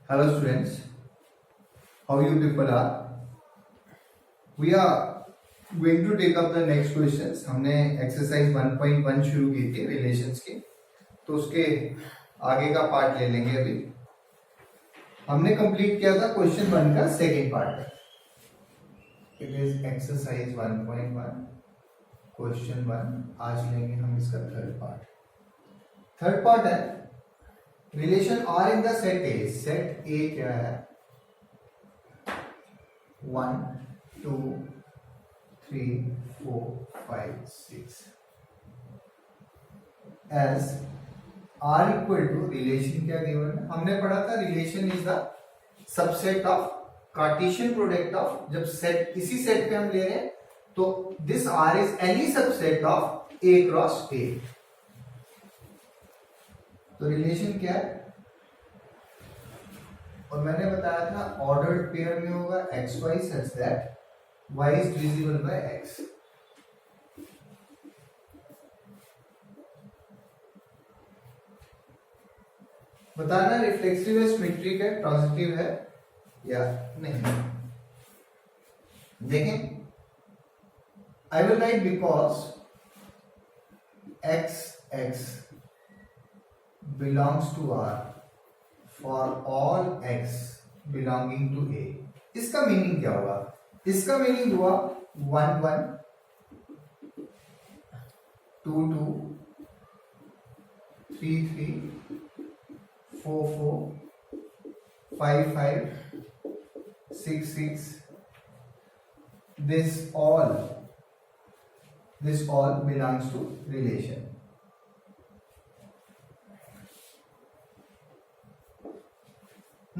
Hello students, how you people are? We are going to take up the next questions. हमने exercise 1.1 शुरू की थी relations की, तो उसके आगे का पार्ट ले लेंगे अभी. हमने कंप्लीट किया था क्वेश्चन 1 का second part. It is exercise 1.1 question 1. आज लेंगे हम इसका थर्ड पार्ट. थर्ड पार्ट है relation R in the set A. Set A क्या है? 1 2 3 4 5 6 as are equal to relation क्या गिवन है? हमने पढ़ा था relation is the subset of Cartesian product of. जब सेट इसी सेट पे हम ले रहे हैं तो this R is any subset of A cross ए. तो रिलेशन क्या है? और मैंने बताया था ऑर्डर्ड पेयर में होगा X Y such that Y is divisible by X. बताना रिफ्लेक्सिव है, सिमेट्रिक है, ट्रांजिटिव है या नहीं. देखें, I will write because X X belongs to R for all x belonging to A. इसका मीनिंग क्या होगा? इसका मीनिंग हुआ 1 1 2 2 3 3 4 4 5 5 6 6. This all belongs to relation.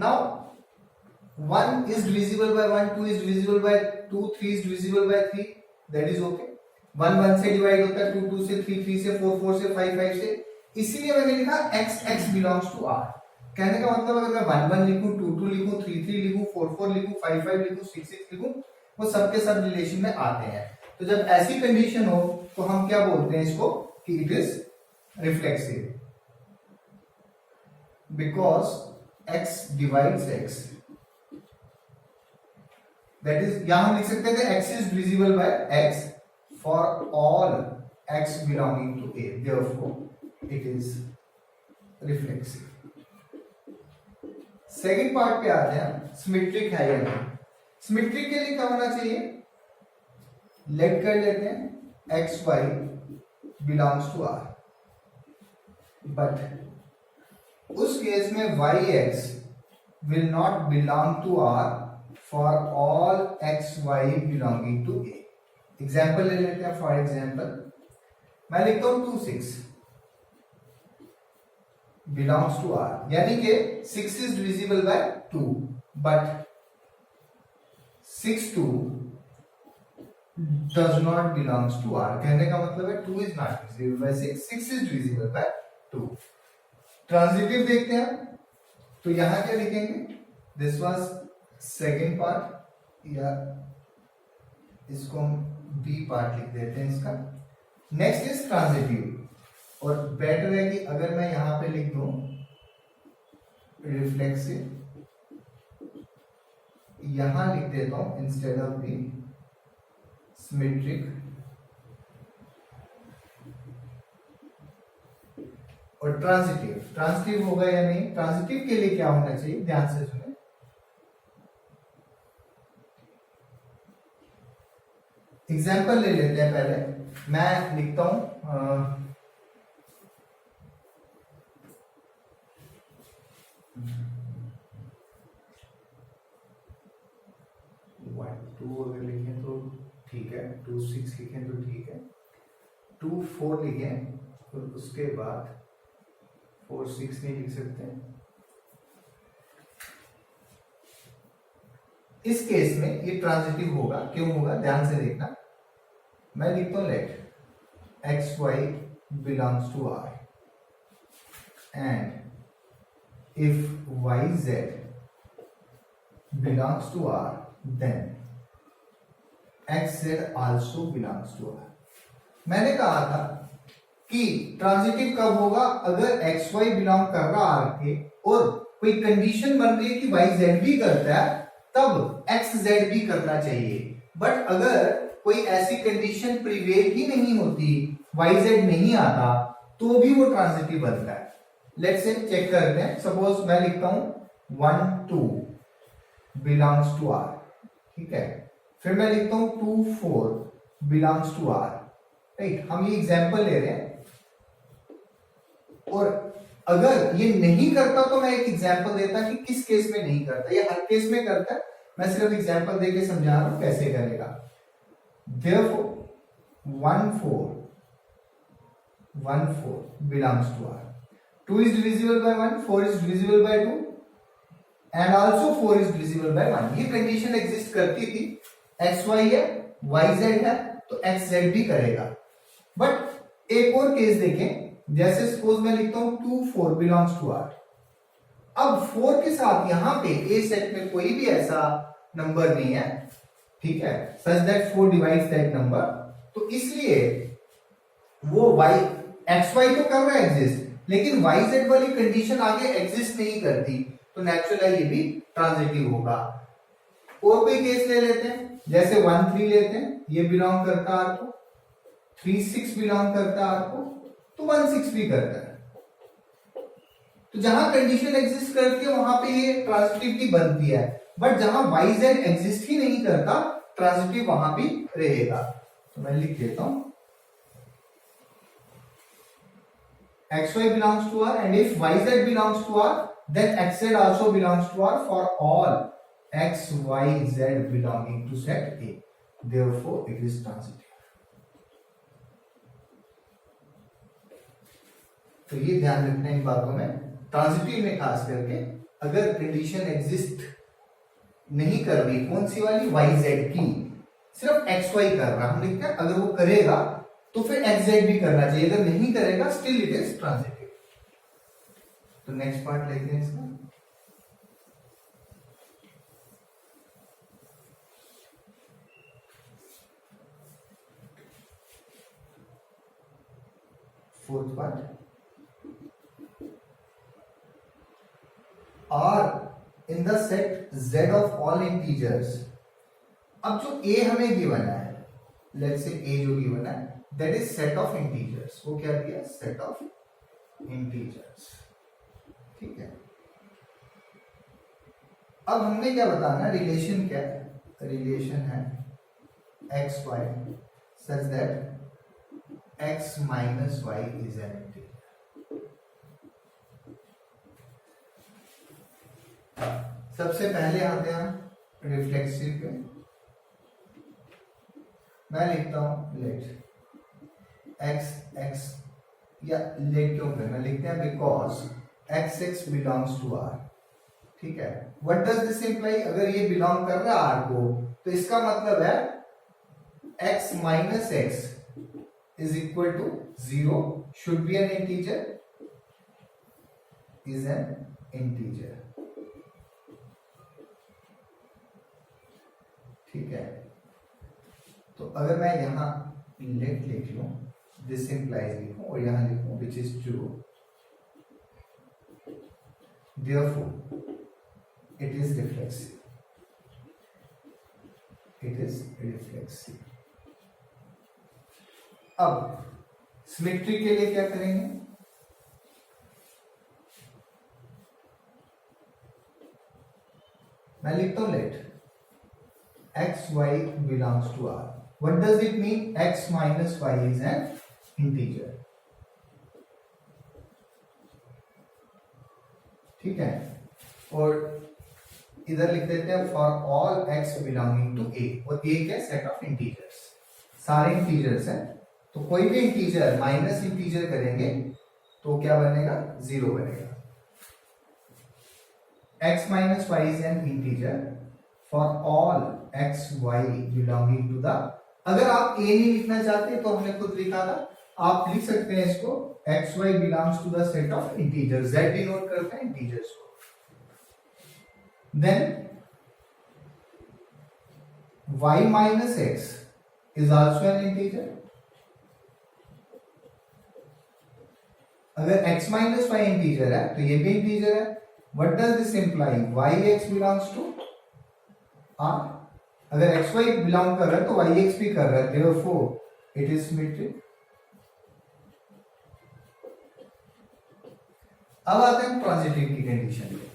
Now 1 is divisible by 1, 2 is divisible by 2, 3 is divisible by 3. That is okay. 1 1 से divide होता है, 2 2 से, 3 3 से, 4 4 से, 5 5 से. इसीलिए मैंने लिखा x x belongs to R. कहने का मतलब अगर मैं 1 1 लिखूं, 2 2 लिखूं, 3 3 लिखूं, 4 4 लिखूं, 5 5 लिखूं, 6 6 लिखूं, वो सबके सब रिलेशन में आते हैं. तो जब ऐसी कंडीशन हो तो हम क्या बोलते हैं इसको कि it is reflexive. Because x divides x. That is, यहां हम लिख सकते थे x is divisible by x for all x belonging to A. Therefore, it is reflexive. Second part पे आते हैं, सिमेट्रिक है या नहीं. सिमेट्रिक के लिए क्या होना चाहिए? लेट कर लेते हैं X Y belongs to R. But उस केस में Y X will not belong to R for all X Y belonging to A. Example ले लेते हैं. फॉर एग्जाम्पल मैं लिखता हूं 2 6 बिलोंग्स टू आर, यानी कि 6 is divisible by 2, but 6 2 does not belongs to R. कहने का मतलब है 2 is not divisible by 6, 6 is divisible by 2. Transitive देखते हैं तो यहां क्या लिखेंगे? दिस वाज सेकेंड पार्ट, या इसको हम बी पार्ट लिख देते हैं इसका. Next is transitive. और बेटर है कि अगर मैं यहां पे लिख दूं रिफ्लेक्सिव, यहां लिख देता हूं इंस्टेड ऑफ बी सिमेट्रिक और ट्रांजिटिव. ट्रांजिटिव होगा या नहीं? ट्रांजिटिव के लिए क्या होना चाहिए? ध्यान से सुने. एग्जाम्पल ले लेते हैं. पहले मैं लिखता हूं 1 2 अगर लिखें तो ठीक है, 2 6 लिखें तो ठीक है, 2 4 लिखें तो उसके बाद 4 6 नहीं लिख सकते. इस केस में ये ट्रांजिटिव होगा. क्यों होगा? ध्यान से देखना. मैं लिखता हूं let X Y belongs to R and if Y Z belongs to R then X Z also belongs to R. मैंने कहा था कि ट्रांजिटिव कब होगा? अगर एक्स वाई बिलोंग कर रहा आर के और कोई कंडीशन बन रही है कि वाई जेड भी करता है, तब एक्स जेड भी करना चाहिए। बट अगर कोई ऐसी कंडीशन प्रिवेल ही नहीं होती, वाई जेड नहीं आता, तो भी वो ट्रांजिटिव बनता है। लेट्स से चेक करते हैं। सपोज मैं लिखता हूं 1 2 बिलोंग्स टू आर, ठीक है। फिर मैं लिखता हूं 2 4 बिलोंग्स टू आर, राइट। हम ये एग्जांपल ले रहे हैं, और अगर ये नहीं करता तो मैं एक एग्जांपल देता कि किस केस में नहीं करता। ये हर केस में करता है, मैं सिर्फ एग्जांपल देके समझा रहा हूं कैसे करेगा। Therefore 1 4 1 4 belongs to R. 2 is divisible by 1, 4 is divisible by 2, and also 4 is divisible by 1. ये कंडीशन एग्जिस्ट करती थी। एक्स वाई है, वाई जेड है, तो एक्स जेड भी करेगा। बट एक और केस देखें, जैसे सपोज मैं लिखता हूं 2 4 belongs to R। अब 4 के साथ यहां पे ए सेट में कोई भी ऐसा नंबर नहीं है, ठीक है, such that 4 divides that number. तो इसलिए वो वाई एक्स वाई तो कर रहा है एग्जिस्ट, लेकिन वाई जेड वाली कंडीशन आगे एग्जिस्ट नहीं करती, तो नेचुरल है ये भी ट्रांजिटिव होगा। और कोई केस ले लेते हैं, जैसे 1 3 लेते हैं, ये बिलोंग करता है आर को, 3 6 बिलोंग करता है आर को, तो 1 6 भी करता है। तो जहां कंडीशन एग्जिस्ट करती है वहां पे ये ट्रांजिटिविटी बनती है, बट जहां वाई जेड एग्जिस्ट ही नहीं करता, ट्रांजिटिव वहां भी रहेगा। तो मैं लिख देता हूं xy belongs to R, and if yz belongs to R, then xz also belongs to R for all x y z belonging to set A. Therefore it is transitive. तो ये ध्यान रखना इन बातों में। ट्रांजिटिव में खास करके अगर कंडीशन एग्जिस्ट नहीं कर रही, कौन सी वाली, वाई जेड की, सिर्फ एक्स वाई कर रहा, हम लिखते हैं अगर वो करेगा तो फिर एक्स जेड भी करना चाहिए, अगर नहीं करेगा स्टिल इट इज ट्रांजिटिव। तो नेक्स्ट पार्ट लेते हैं इसका। Fourth part, R in the set Z of all integers। अब जो A हमें गिवन है, लेट्स से A जो गिवन है, that is set of integers. वो क्या दिया, सेट ऑफ इंटीजर्स, ठीक है। अब हमने क्या बताना, रिलेशन क्या है, रिलेशन है X Y such that X minus Y is an integer. सबसे पहले आते हैं हम रिफ्लेक्सिव पे। मैं लिखता हूं लेट एक्स एक्स, या लेट क्यों करना, लिखते हैं because X X belongs to R, ठीक है। व्हाट डज दिस इंप्लाई, अगर ये बिलोंग कर रहा है आर को, तो इसका मतलब है X minus X is equal to 0 should be an integer, is an integer, ठीक है। तो अगर मैं यहां लेट लिख लूं, दिस इंप्लाइज लिखूं, और यहां लिखूं which is true, therefore it is reflexive, it is reflexive. अब सिमेट्री के लिए क्या करेंगे, मैं लिखता हूं late x y belongs to R. What does it mean? X minus y is an integer. ठीक है, और इधर लिख देते हैं for all x belonging to A, और A क्या, सेट ऑफ इंटीजर्स, सारे इंटीजर्स हैं। तो कोई भी इंटीजर माइनस इंटीजर करेंगे तो क्या बनेगा, 0 बनेगा। x minus y is an integer for all x y belonging to the, अगर आप a नहीं लिखना चाहते तो हमने खुद लिखा था, आप लिख सकते हैं इसको x y belongs to the set of integers, z denote करता है इंटीजर्स को। then y minus x is also an integer। अगर x minus y इंटीजर है तो ये भी इंटीजर है, what does this imply? Y X belongs to R. अगर एक्स वाई बिलोंग कर रहा है तो वाई एक्स भी कर रहा है, देयरफॉर इट इज सिमेट्रिक. अब आते हैं ट्रांजिटिव की कंडीशन पे.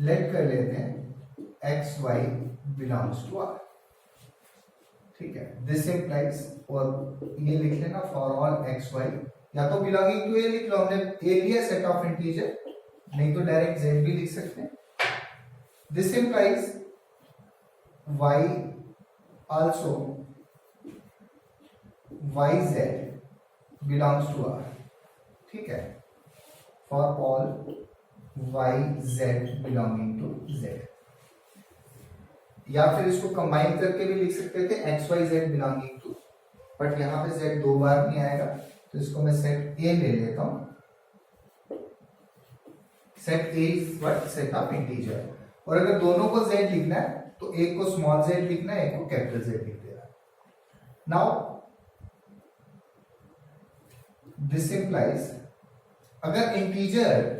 लेट कर लेते हैं X Y belongs to R. ठीक है, दिस इंप्लाइज, और ये लिख लेना फॉर ऑल एक्स वाई, या तो बिलोंगिंग टू ए लिख लो, हमने ए लिया सेट ऑफ इंटीजर, नहीं तो डायरेक्ट जेड भी लिख सकते हैं. This implies Y also Y Z belongs to R. ठीक है, for all Y Z belonging to Z. या फिर इसको कंबाइन करके भी लिख सकते थे X Y Z belonging to, but यहां पे जेड दो बार नहीं आएगा, तो इसको मैं सेट ए ले लेता हूं. Set A is what? Set of integer. और अगर दोनों को जेड लिखना है तो एक को स्मॉल जेड लिखना है, एक को कैपिटल जेड लिख देना. नाउ दिस इंप्लाइज, अगर इंटीजर,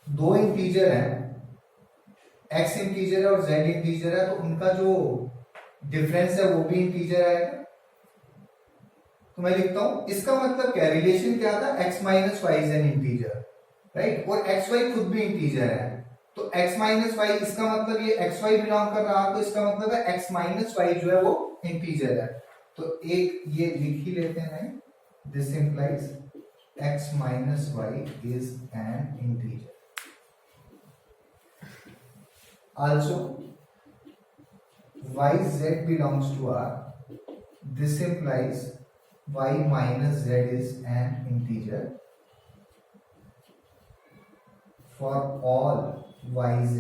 दो इंटीजर हैं, एक्स इंटीजर है और जेड इंटीजर है, तो उनका जो डिफरेंस है वो भी इंटीजर आएगा. तो मैं लिखता हूं, इसका मतलब क्या, रिलेशन क्या था, X minus Y is an integer, right, और एक्स वाई खुद भी इंटीजर है. तो एक्स माइनस वाई, इसका मतलब ये एक्स वाई बिलोंग कर रहा है, तो इसका मतलब है एक्स माइनस वाई जो है वो इंटीजर है. तो एक ये लिख ही लेते हैं, this implies X minus Y is an integer. Also, yz belongs to R. This implies y minus z is an integer for all yz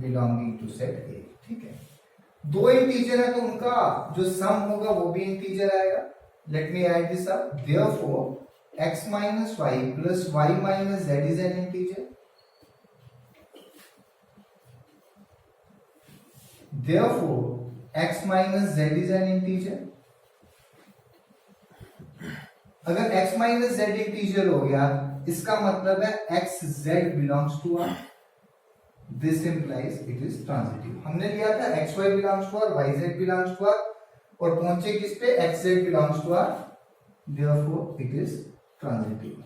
belonging to set A. ठीक है, दो इंटीजर है तो उनका जो सम होगा वो भी इंटीजर आएगा. Let me add this up. Therefore, x minus y plus y minus z is an integer. Therefore, x minus z is an integer. अगर x minus z इंटीजर हो गया, इसका मतलब है x z belongs to R. This implies it is transitive. हमने लिया था x y belongs to R, y z belongs to R, और पहुंचे किस पे, x z belongs to R. Therefore, it is transitive.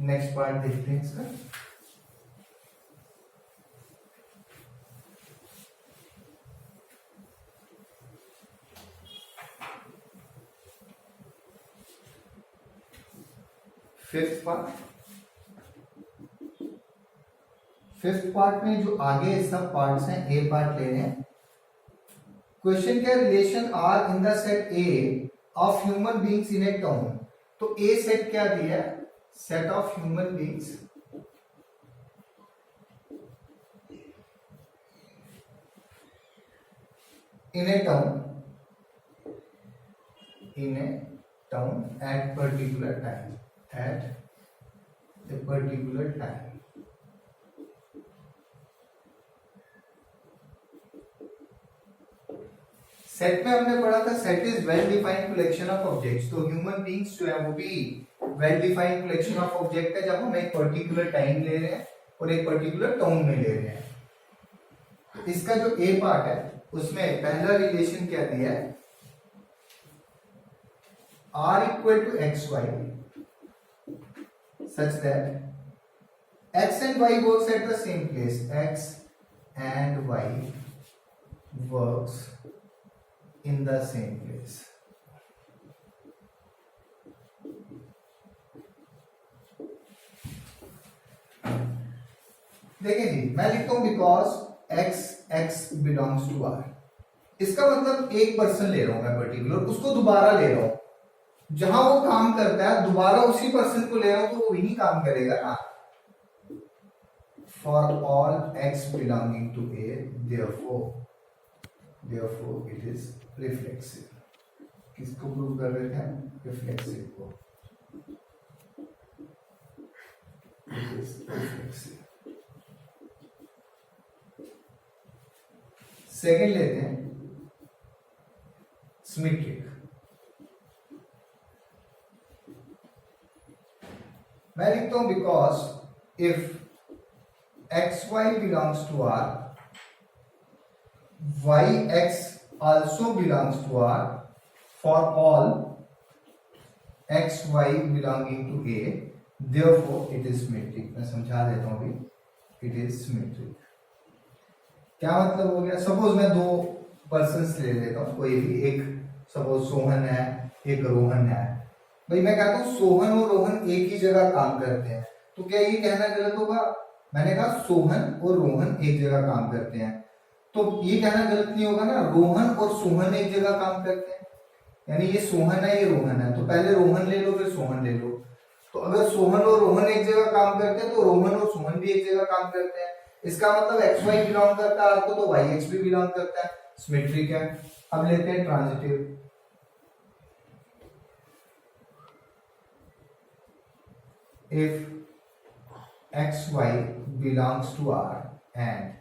Next part देखते हैं इसका. फिफ्थ पार्ट में जो आगे सब पार्ट्स हैं, ए पार्ट ले रहे हैं. क्वेश्चन क्या, relation R in the set A of human beings in a town. तो ए सेट क्या दिया है, set of human beings in a town at particular time, at a particular time. Set में हमने पढ़ा था, set is well defined collection of objects. तो human beings जो है वो भी well defined collection of object है, जब हम एक पर्टिकुलर टाइम ले रहे हैं और एक पर्टिकुलर टाउन में ले रहे हैं. इसका जो ए पार्ट है उसमें पहला रिलेशन क्या दिया है, r equal to xy such that x and y works at the same place. X and y works in the same place. देखिए जी, मैं लिखता हूं because x belongs to r. इसका मतलब एक पर्सन ले रहा हूं मैं पर्टिकुलर, उसको दोबारा ले रहा हूं. जहां वो काम करता है दोबारा उसी पर्सन को ले रहा हूं तो वो वही काम करेगा ना. For all x belonging to a, therefore it is reflexive. किसको प्रूव कर रहे थे हम, रिफ्लेक्सिव को. It is reflexive. सेकेंड लेते हैं सिमेट्रिक। मैं लिखता हूं because if X Y belongs to R, Y X also belongs to R for all X Y belonging to A, therefore it is symmetric. मैं समझा देता हूं अभी, इट इज सिमेट्रिक। क्या मतलब हो गया? सपोज मैं दो पर्सन्स ले लेता हूं, कोई भी एक, सपोज सोहन है, एक रोहन है। भाई मैं कहता हूं सोहन और रोहन एक ही जगह काम करते हैं, तो क्या ये कहना गलत होगा? मैंने कहा सोहन और रोहन एक जगह काम करते हैं, तो ये कहना गलत नहीं होगा ना, रोहन और सोहन एक जगह काम करते हैं। यानी ये सोहन है, ये रोहन है, तो पहले रोहन ले लो फिर सोहन ले लो। तो अगर सोहन और रोहन एक जगह काम करते हैं तो रोहन और सोहन भी एक जगह काम करते हैं। इसका मतलब एक्स वाई बिलोंग करता है आपको, तो वाई एक्स भी बिलोंग करता है, सिमेट्रिक है। अब लेते हैं transitive. If X Y belongs to R and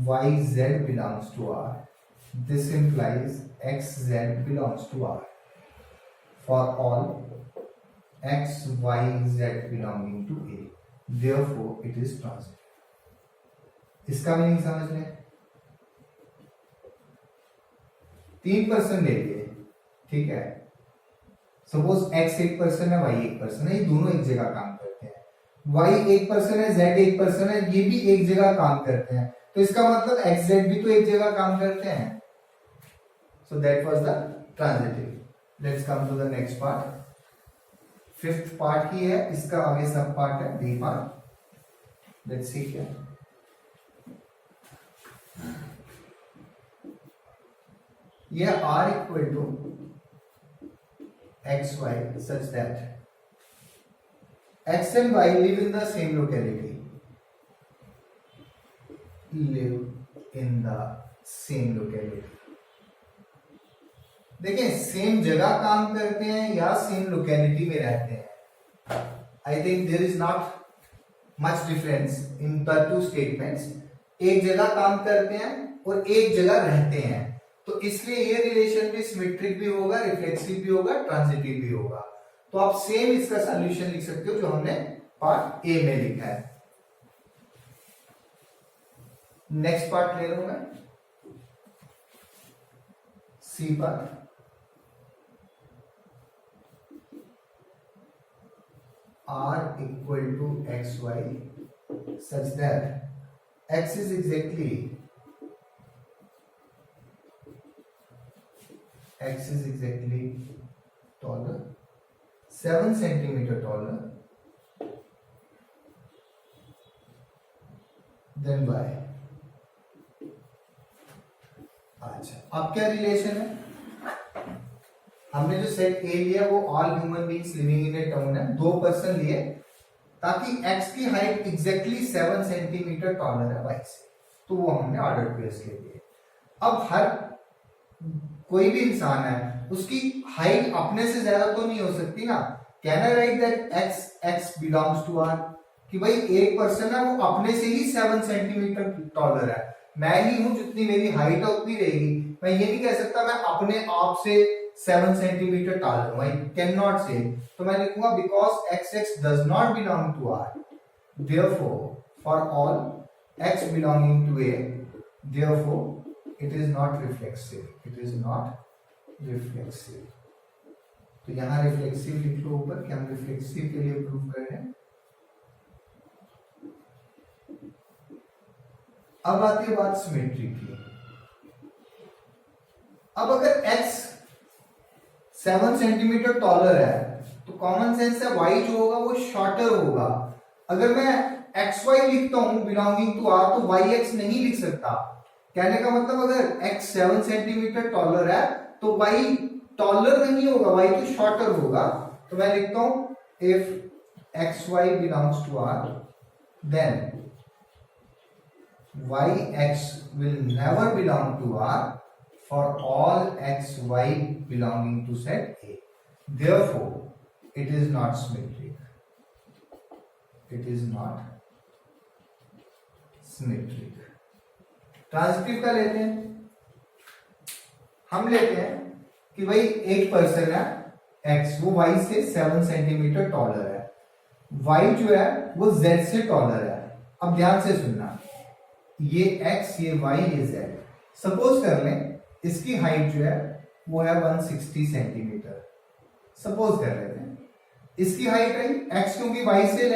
Y Z belongs to R, this implies xz belongs to R for all x, y, z belonging to A. Therefore, it is transitive. इसका meaning समझ लें। 3 person ले लिए, ठीक है। Suppose x एक person है, y एक पर्सन है, ये दोनों एक जगह काम करते हैं। y एक पर्सन है, z एक पर्सन है, ये भी एक जगह काम करते हैं, तो इसका मतलब x z भी तो एक जगह काम करते हैं। So that was the transitive. Let's come to the next part. Fifth part ही है, इसका आगे सब पार्ट है, B part. Let's see क्या। यह R equal to x y such that x and y live in the same locality. Live in the same locality. देखिए same जगह काम करते हैं या सेम लोकेलिटी में रहते हैं। I think there is not much difference in the two statements. एक जगह काम करते हैं और एक जगह रहते हैं, तो इसलिए ये रिलेशन भी सिमेट्रिक भी होगा, रिफ्लेक्सिव भी होगा, ट्रांजिटिव भी होगा। तो आप सेम इसका सॉल्यूशन लिख सकते हो जो हमने पार्ट ए में लिखा है। नेक्स्ट पार्ट ले लूं मैं, C part. R equal to xy such that x is exactly taller, 7 centimeter taller than y। अच्छा, अब क्या रिलेशन है? हमने जो सेट ए लिया वो all human beings living in a town है, 2 पर्सन लिए, ताकि x की हाइट एग्जैक्टली 7 सेंटीमीटर टॉलर है y से, तो वो हमने ऑर्डर प्लेस ले लिए। अब हर कोई भी इंसान है, उसकी हाइट अपने से ज्यादा तो नहीं हो सकती ना। Can I write that x belongs to r, कि भाई एक पर्सन है वो अपने से ही 7 सेंटीमीटर टॉलर है, मैं ही हूं जितनी मेरी हाइट है उतनी रहेगी। मैं ये नहीं कह सकता मैं अपने आप से 7 सेंटीमीटर टॉलर हूं, आई कैन नॉट से। तो मैं लिखूंगा because x does not belong to r, therefore for all x belonging to a, therefore it is not reflexive, it is not reflexive. तो यहां रिफ्लेक्सिव लिख लो ऊपर कि हम रिफ्लेक्सिव के लिए प्रूव कर रहे हैं। अब आती है बात सिमेट्री की। अब अगर x 7 सेंटीमीटर टॉलर है तो कॉमन सेंस है y जो होगा वो शॉर्टर होगा। अगर मैं xy लिखता हूं बिलोंगिंग टू r तो yx नहीं लिख सकता। कहने का मतलब अगर x 7 सेंटीमीटर टॉलर है तो y टॉलर नहीं होगा, y तो शॉर्टर होगा। तो मैं लिखता हूं if xy belongs to r then yx will never belong to r for all xy belonging to set A. Therefore, it is not symmetric. It is not symmetric. Transitive का लेते हैं, हम लेते हैं कि भाई एक पर्सन है एक्स, वो वाई से 7 सेंटीमीटर टॉलर है, वाई जो है वो जेड से टॉलर है। अब ध्यान से सुनना, ये एक्स, ये वाई, ये जेड। सपोज कर लें इसकी हाइट जो है वो है 160 सेंटीमीटर, सपोज कर लेते हैं। इसकी हाइट है एक्स, क्योंकि वाई से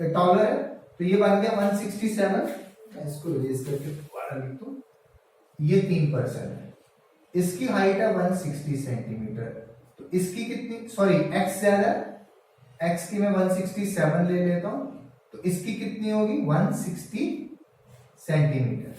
टॉलर है तो ये बन गया 167। मैं इसको रेज करके दोबारा लिख दूं, ये 3% है। इसकी हाइट है 160 सेंटीमीटर, तो इसकी कितनी, सॉरी एक्स ज्यादा, एक्स की मैं 167 ले लेता हूं, तो इसकी कितनी होगी 160 सेंटीमीटर।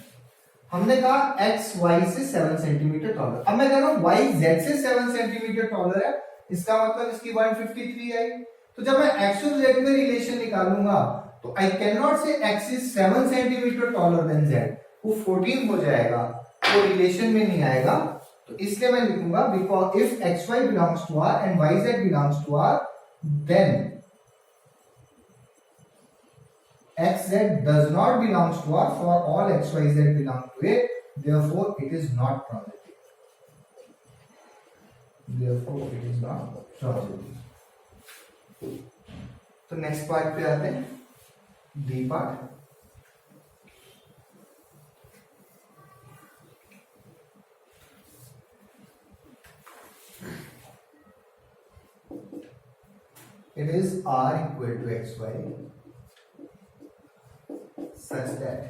हमने कहा एक्स वाई से 7 सेंटीमीटर टॉलर। अब मैं कह रहा हूं वाई जेड से 7 सेंटीमीटर टॉलर है, इसका मतलब इसकी 153 आई। तो जब मैं एक्स और जेड में रिलेशन निकालूंगा तो आई कैन नॉट से x is 7 centimetre taller than Z, वो 14 हो जाएगा, वो रिलेशन में नहीं आएगा। तो इसलिए मैं लिखूंगा because if X Y belongs to R and Y Z belongs to R, then xz does not belongs to R for all xyz belong to A, therefore it is not transitive. Therefore it is not transitive. तो next part पे आते हैं, D part. It is R equal to xy such that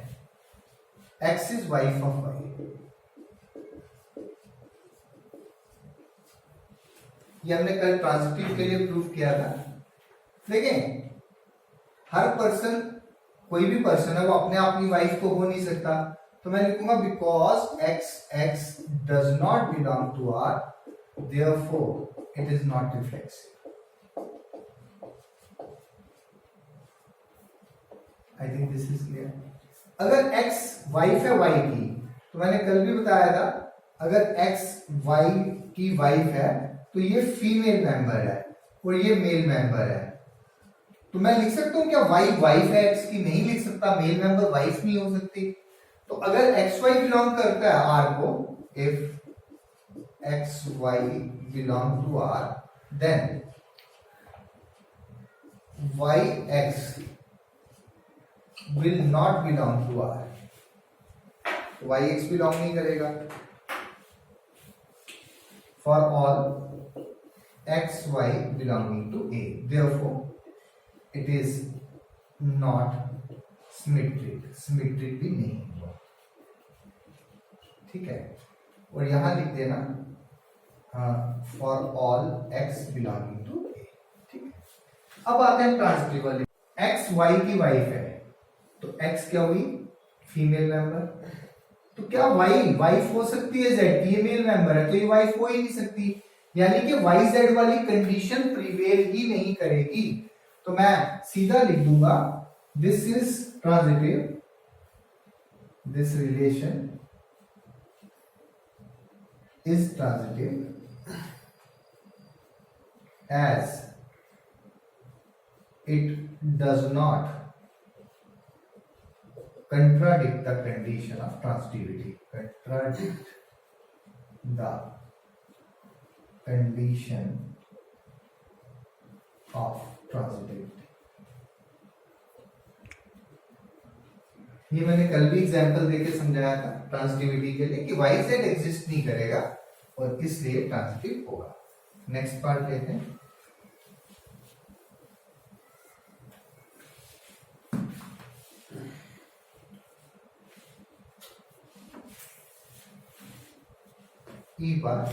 x is wife of y। ये हमने कल transitive के लिए proof किया था। देखें, हर पर्सन, कोई भी पर्सन है वो अपने आप की वाइफ को हो नहीं सकता, तो मैं लिखूंगा because x does not belong to R, therefore it is not reflexive. I think this is clear. अगर x वाइफ है y की, तो मैंने कल भी बताया था, अगर x y की वाइफ है तो ये फीमेल मेंबर है और ये मेल मेंबर है। तो मैं लिख सकता हूं क्या y वाइफ है x की? नहीं लिख सकता, मेल मेंबर वाइफ नहीं हो सकती। तो अगर x y बिलोंग करता है r को, if x y belong to r, then y x will not belong to R, yx belong नहीं करेगा। For all x y belonging to A, therefore it is not symmetric, symmetric भी नहीं होगा, ठीक है। और यहां लिख देना for all x belonging to A, ठीक है। अब आते हैं ट्रांजिटिव वाले। x y की वाइफ है, तो x क्या हुई? Female member. तो क्या y वाइफ हो सकती है z की? ये मेल मेंबर है तो ये वाइफ हो ही नहीं सकती, यानी कि y z वाली कंडीशन प्रिवेल ही नहीं करेगी। तो मैं सीधा लिख दूंगा this is transitive, this relation is transitive as it does not contradict the condition of transitivity, contradict the condition of transitivity। ये मैंने कल भी एग्जांपल देके समझाया था ट्रांजिटिविटी के लिए कि y z एग्जिस्ट नहीं करेगा और इसलिए ट्रांजिटिव होगा। नेक्स्ट पार्ट लेते हैं, E bar,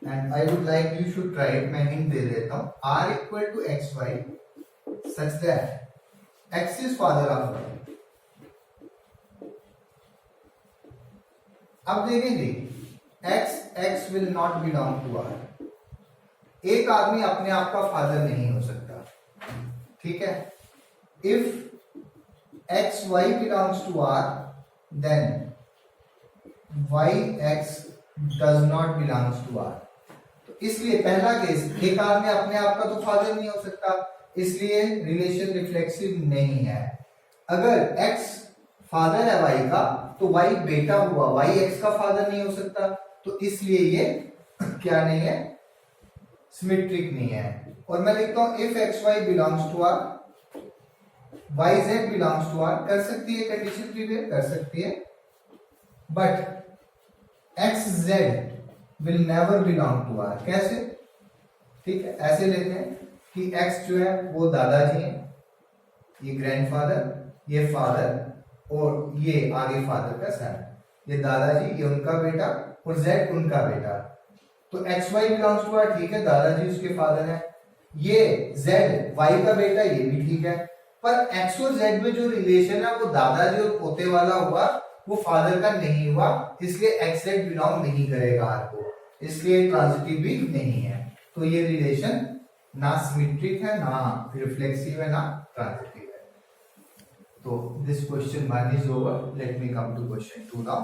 and I would like you should try it। मैं हिंट दे देता हूँ, R equal to x y such that x is father of y। अब देखेंगे x will not belong to R। एक आदमी अपने आप का फादर नहीं हो सकता, ठीक है। If x y belongs to R, then yx does not belongs to R। तो इसलिए पहला केस, एक आदमी अपने आप का तो फादर नहीं हो सकता, इसलिए रिलेशन रिफ्लेक्सिव नहीं है। अगर x फादर है y का, तो y बेटा हुआ, y x का फादर नहीं हो सकता, तो इसलिए ये क्या नहीं है, सिमेट्रिक नहीं है। और मैं लिखता हूं if X Y belongs to R, Y Z belongs to R, कर सकती है कंडीशन प्रिवेल, कर सकती है, but X Z will never belong to R. कैसे? ठीक है, ऐसे लेते हैं कि एक्स जो है वो दादाजी है, ये ग्रैंडफादर, ये फादर, और ये आगे फादर का सन, ये दादाजी, ये उनका बेटा, और जेड उनका बेटा। तो X Y belongs to R, ठीक है, दादाजी उसके फादर है, ये जेड वाई का बेटा, ये भी ठीक है, पर एक्स और जेड में जो रिलेशन है वो दादाजी और पोते वाला हुआ, वो फादर का नहीं हुआ, इसलिए एक्स जेड बिलोंग नहीं करेगा आर को, इसलिए ट्रांजिटिव भी नहीं है। तो ये रिलेशन ना सिमेट्रिक है, ना रिफ्लेक्सिव है, ना ट्रांजिटिव है। तो this question 1 is over. Let me come to question 2 now.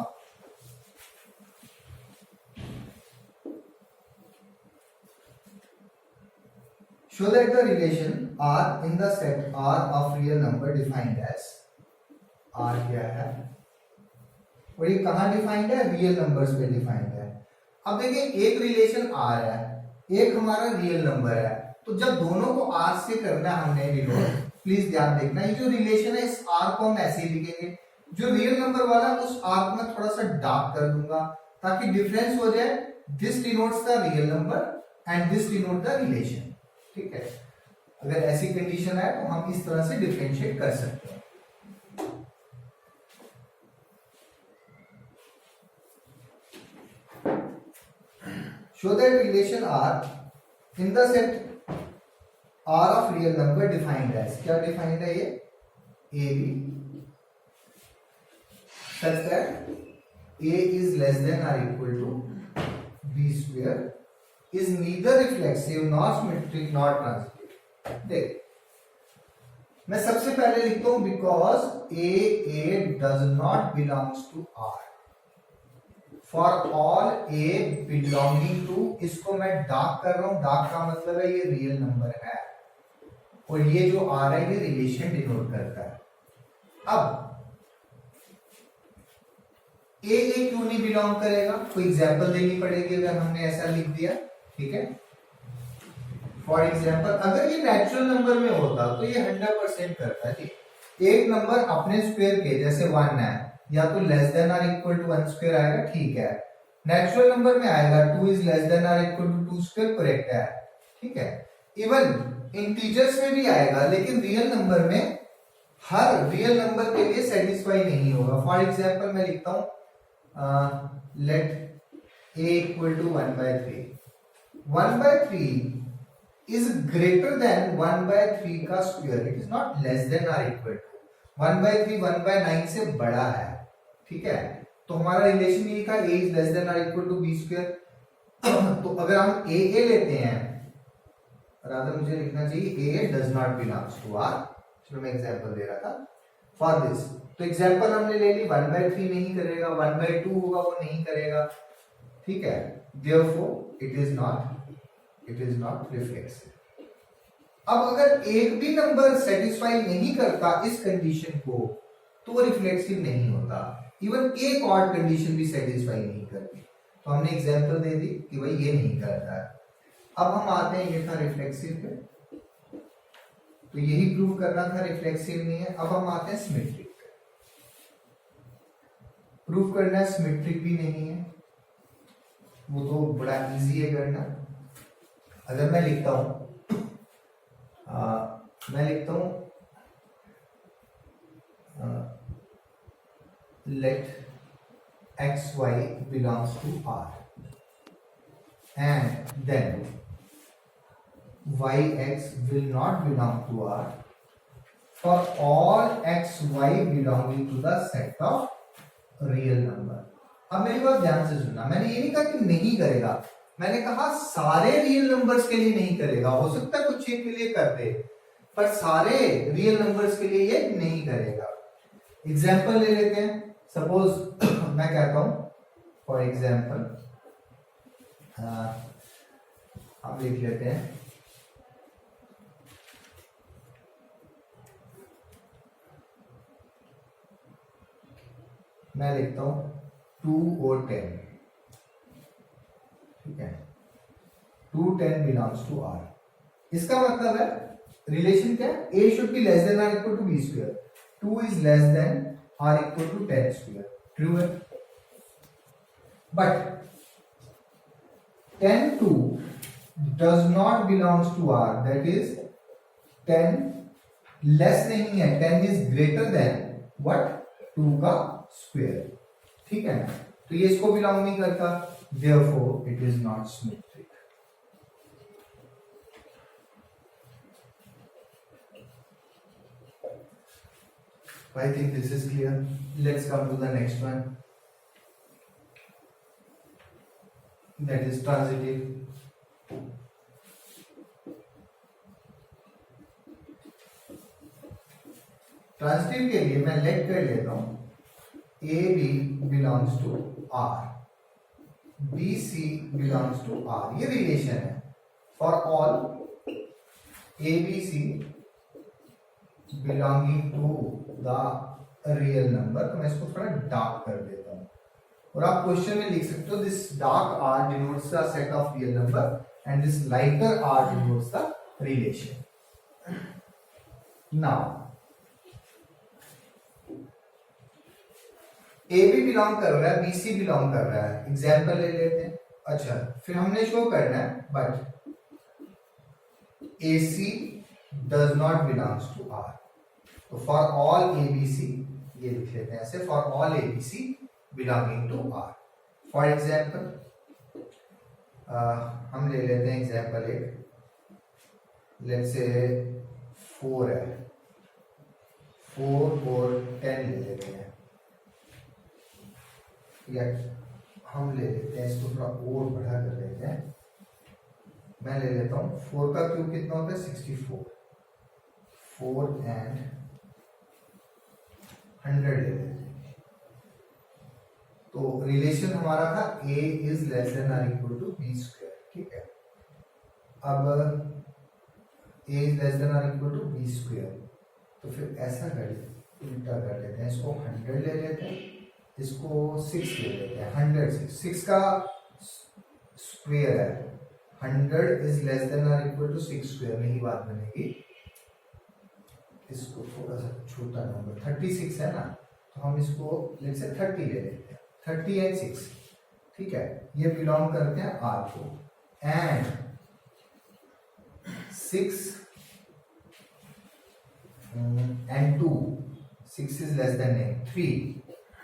Show that the relation R in the set R of real number defined as, R क्या है और ये कहाँ डिफाइंड है, रियल नंबर्स पे डिफाइंड है। अब देखिए एक रिलेशन R है, एक हमारा रियल नंबर है, तो जब दोनों को R से करना हमने डिनोट, प्लीज ध्यान देखना, ये जो रिलेशन है इस R को हम ऐसे ही लिखेंगे, जो रियल नंबर वाला उस R को मैं थोड़ा सा डार्क कर दूंगा ताकि डिफरेंस हो जाए, this denotes the real number and this denote the relation. ठीक है, अगर ऐसी कंडीशन है तो हम इस तरह से डिफरेंशिएट कर सकते हैं। Show that relation R in the set R of real number defined as, क्या डिफाइंड है ये, A B such that A is less than or equal to B square is neither reflexive nor symmetric nor transitive। देख मैं सबसे पहले लिखता हूं because A does not belongs to R, for all A belonging to, इसको मैं dark कर रहा हूं, डार्क का मतलब है ये रियल नंबर है और ये जो आ रहा है ये रिलेशन डिनोट करता है। अब ए क्यों नहीं बिलोंग करेगा, कोई एग्जांपल देनी पड़ेगी अगर हमने ऐसा लिख दिया। ठीक है, फॉर एग्जांपल अगर ये नेचुरल नंबर में होता तो ये 100% करता है। एक नंबर अपने स्क्वायर के जैसे 1 है, या तो लेस देन और इक्वल टू 1 स्क्वायर आएगा, ठीक है, नेचुरल नंबर में आएगा 2 इज लेस देन और इक्वल टू 2 स्क्वायर, करेक्ट है। ठीक है, इवन इंटीजर्स में भी आएगा, लेकिन रियल नंबर में हर रियल नंबर के लिए सेटिस्फाई नहीं होगा। फॉर एग्जांपल मैं लिखता हूं let a equal to 1/3, 1/3 is greater than 1/3 का square, it is not less than और इक्वल टू 1/3 1/9 से बड़ा है। ठीक है, तो हमारा रिलेशन ये था a इज लेस देन और इक्वल टू b स्क्वायर। तो अगर हम a लेते हैं, रादर मुझे लिखना चाहिए a does not belongs to r, चलो मैं एग्जांपल दे रहा था फॉर दिस। तो एग्जांपल हमने ले ली, 1/3 नहीं करेगा, 1/2 होगा वो नहीं करेगा। ठीक है, therefore it is not reflexive. अब अगर एक भी नंबर सेटिस्फाई नहीं करता इस कंडीशन को तो वो रिफ्लेक्सिव नहीं होता, इवन एक और कंडीशन भी सेटिस्फाई नहीं करती। तो हमने एग्जांपल दे दी कि भाई ये नहीं करता है। अब हम आते हैं, ये था रिफ्लेक्सिव पे, तो यही प्रूव करना था रिफ्लेक्सिव नहीं है। अब हम आते हैं सिमेट्रिक पे, प्रूव करना है सिमेट्रिक भी नहीं है, वो तो बड़ा इजी है करना। अगर मैं लिखता हूं let xy belongs to R and then yx will not belong to R for all xy belonging to the set of real number। अब मेरी बात ध्यान से सुनना, मैंने ये नहीं कहा कि नहीं करेगा, मैंने कहा सारे रियल नंबर्स के लिए नहीं करेगा, हो सकता है कुछ एक के लिए कर दे, पर सारे रियल नंबर्स के लिए ये नहीं करेगा। एग्जाम्पल ले लेते हैं, सपोज मैं कहता हूं फॉर एग्जाम्पल हम लिख लेते हैं मैं लिखता हूं 2 और 10, ठीक है, 2 10 बिलोंग्स टू आर। इसका मतलब है रिलेशन क्या है, a should be less than or equal to B square, 2 is less than or equal to 10 square, true है। But 10 2 does not belongs to R, that is 10 less नहीं है, 10 is greater than what, 2 का square, ठीक है ना, तो ये इसको बिलोंग नहीं करता, therefore it is not symmetric. I think this is clear. Let's come to the next one, that is transitive. Transitive के लिए मैं लेट कर लेता हूं A B belongs to R, B C belongs to R, ये relation है for all A B C belonging to the real number. तो मैं इसको थोड़ा डार्क कर देता हूं और आप क्वेश्चन में लिख सकते हो this dark R denotes the set of real number and this lighter R denotes the relation. Now A B belong कर रहा है, बी सी बिलोंग कर रहा है, एग्जाम्पल ले लेते हैं। अच्छा, फिर हमने शो करना है but a c does not belongs to R, तो for all A B c ये लिख लेते हैं ऐसे, for all A B C belonging to R. For example हम ले लेते हैं एग्जाम्पल एक, लेट्स से 4 है, 4 और 10 ले लेते हैं, या हम ले लेते हैं इसको थोड़ा और बढ़ा कर लेते हैं, मैं ले लेता हूं 4 का क्यूब कितना होता है 64, 4 एंड 100 ले लेते हैं। तो रिलेशन हमारा था a is less than or equal to B square, ठीक है। अब a is less than or equal to B square, तो फिर ऐसा कर उल्टा कर लेते हैं, इसको 100 ले लेते हैं, इसको 6 ले लेते हैं, 100 6 का स्क्वायर है, 100 is less than or equal to 6 square, नहीं बात बनेगी। इसको थोड़ा सा छोटा नंबर 36 है ना, तो हम इसको लेट्स से 30 ले लेते हैं, 30 एंड 6, ठीक है, ये बिलोंग करते हैं आर को, and 6 and 2, 6 is less then 3,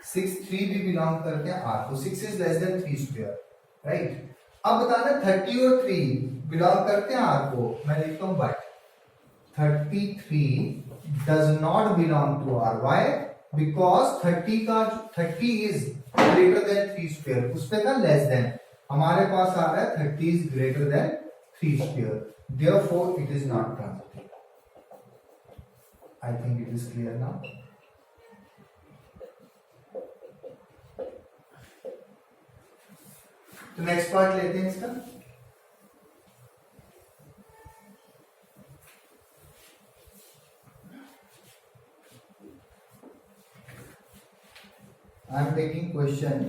6 3 भी बिलोंग करते हैं आर को, 6 is less then 3 square, right. अब बताना 30 और 3 बिलोंग करते हैं आर को, मैं लिखता हूं but 33 does not belong to R. Why? Because 30 is greater than 3 square, उस पे था less than, हमारे पास आ रहा है 30 is greater than 3 square, therefore it is not transitive. I think it is clear now. तो नेक्स्ट पार्ट लेते हैं इसका। I am taking question.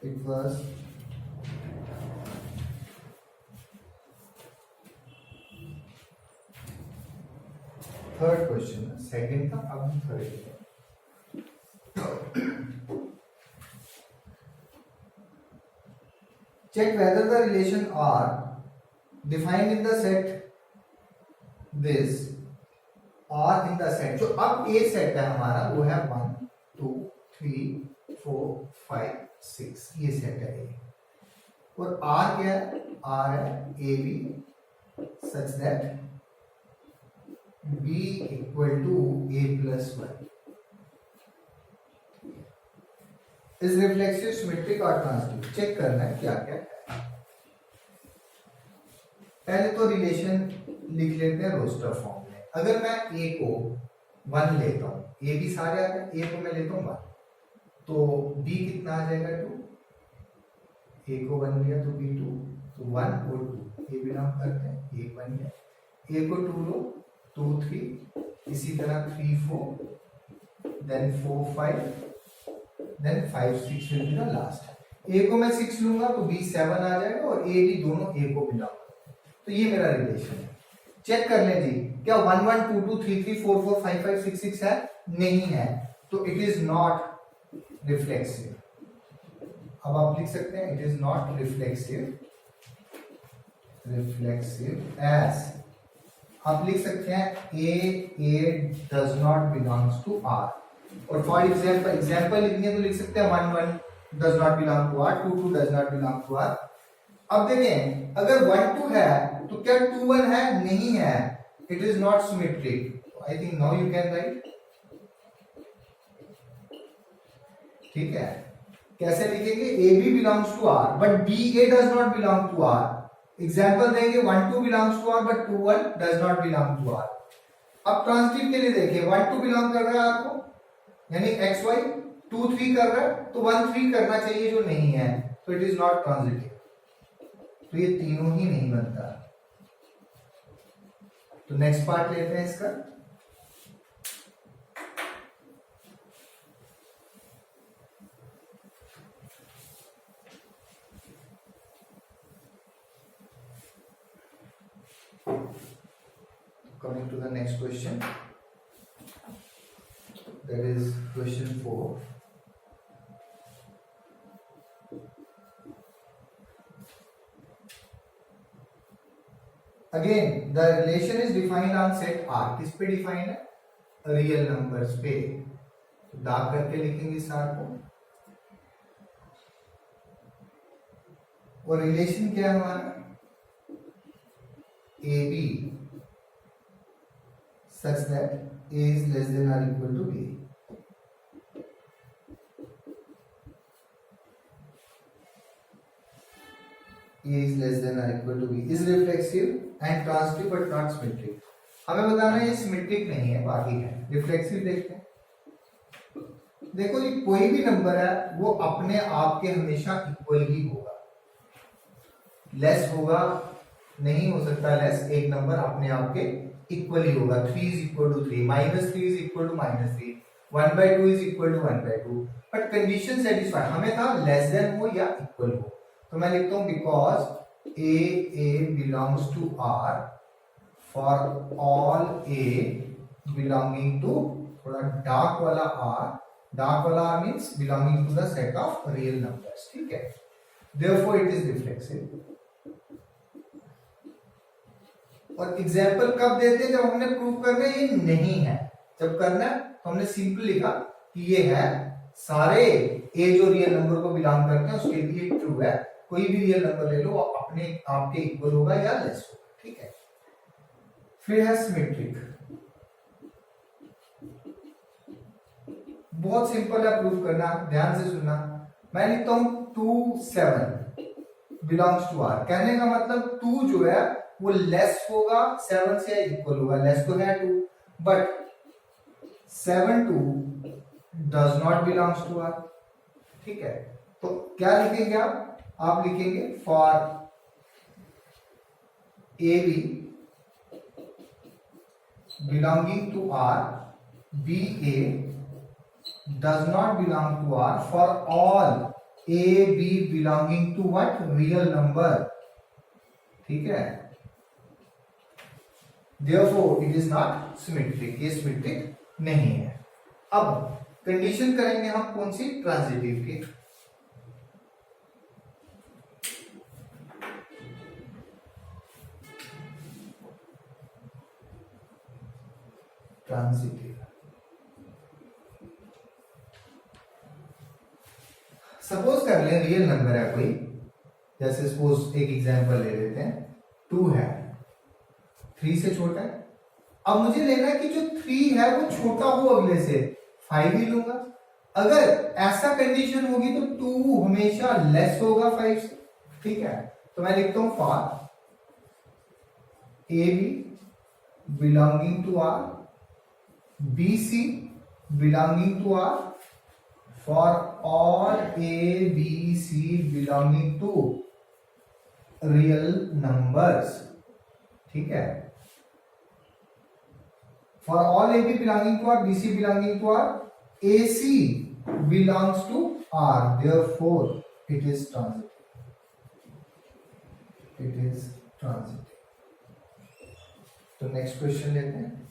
It was third question. Second था, अब हम third लेते हैं। Check whether the relation R defined in the set this R in the set, जो अब A सेट है हमारा वो है 1 2 3 4 5 6, ये सेट है A, और R क्या है, R है AB such that B equal to A plus 1। इस रिफ्लेक्सिव सिमेट्रिक और ट्रांजिटिव चेक करना है क्या क्या है। पहले तो रिलेशन लिख लेते हैं रोस्टर फॉर्म में। अगर मैं A को 1 लेता हूं, A भी सारे आ गए, A को मैं लेता हूं 1, तो B कितना आ जाएगा 2, A को 1 लिया तो B 2, तो 1 और 2 A बिलोंग करते हैं, 1 बन गया। A को 2 लो 2 3, इसी तरह 3 4 then 4 5, then 5 6 will be the last. A को मैं 6 लूंगा तो B 7 आ जाएगा और A B दोनों A को बिलोंग करते हैं, तो ये मेरा रिलेशन है। चेक कर लें जी, क्या 1 1 2 2 3 3 4 4 5 5 6 6 है? नहीं है, तो इट इज नॉट रिफ्लेक्सिव। अब आप लिख सकते हैं it is not reflexive as, आप लिख सकते हैं A does not belongs to R। और फॉर एग्जाम्पल लिखने तो लिख सकते हैं 1 1 does not belong to R, 2 2 does not belong to R। अब देखें अगर 1 2 है तो क्या 2 1 है? नहीं है, it is not symmetric. I think now you can write. ठीक है, कैसे लिखेंगे? A B belongs to R but B A does not belong to R। Example देंगे 1 2 belongs to R but 2 1 does not belong to R। अब transitive के लिए देखिए 1 2 belong कर रहा है आपको, यानी XY, 2 3 कर रहा है तो 1 3 करना चाहिए जो नहीं है, तो इट इज नॉट ट्रांजिटिव। तो ये तीनों ही नहीं बनता। तो नेक्स्ट पार्ट लेते हैं इसका। Coming to the next question, that is question 4. Again, the relation is defined on set R. किस पे डिफाइन है? रियल नंबर्स पे। तो दाग करके लिखेंगे इस R को। और रिलेशन क्या है हमारा? AB such that A is less than or equal to B. A is less than or equal to B is reflexive and transitive but not symmetric. हमें बताना है ये सिमेट्रिक नहीं है, बाकी है रिफ्लेक्सिव। देखते हैं, देखो जी कोई भी नंबर है वो अपने आप के हमेशा इक्वल ही होगा, लेस होगा नहीं हो सकता लेस। एक नंबर अपने आप के इक्वल ही होगा। 3 is equal to 3, -3 is equal to -3, 1/2 is equal to 1/2, but condition satisfy हमें था लेस देन हो या इक्वल हो। तो मैं लिखता हूं because A belongs to R for all A belonging to, थोड़ा डार्क वाला R means belonging to the set of real numbers. ठीक है, देयरफॉर इट इज रिफ्लेक्सिव। और एग्जाम्पल कब देते हैं? जब हमने प्रूव करना है ये नहीं है। जब करना है तो हमने सिंपल लिखा कि ये है, सारे ए जो रियल नंबर को बिलोंग करते हैं उसके लिए ट्रू है। कोई भी रियल नंबर ले लो वो अपने आपके इक्वल होगा या लेस होगा। ठीक है, फिर है सिमेट्रिक। बहुत सिंपल है प्रूव करना, ध्यान से सुनना। मैं लिखता हूं 2 7 बिलोंग्स टू R। कहने का मतलब 2 जो है वो लेस होगा 7 से इक्वल होगा, लेस तो है 2 but 7 2 does not belongs to R। ठीक है, तो क्या लिखेंगे आप लिखेंगे for AB belonging to R, BA does not belong to R for all AB belonging to what? Real number. ठीक है, therefore it is not symmetric, ये सिमेट्रिक नहीं है। अब कंडीशन करेंगे हम कौन सी? ट्रांजिटिव की। ट्रांजिटिव सपोज कर लें रियल नंबर है कोई, जैसे सपोज एक एग्जांपल ले लेते हैं, 2 है, 3 से छोटा है। अब मुझे लेना है कि जो 3 है वो छोटा हो अगले से, 5 ही लूंगा। अगर ऐसा कंडीशन होगी तो 2 हमेशा लेस होगा 5 से। ठीक है, तो मैं लिखता हूं for AB belonging to R, BC belonging to R for all A, B, C belonging to real numbers. ठीक है, for all A, B belonging to R, B, C belonging to R AC belongs to R, therefore it is transitive. It is transitive. तो next question लेते हैं.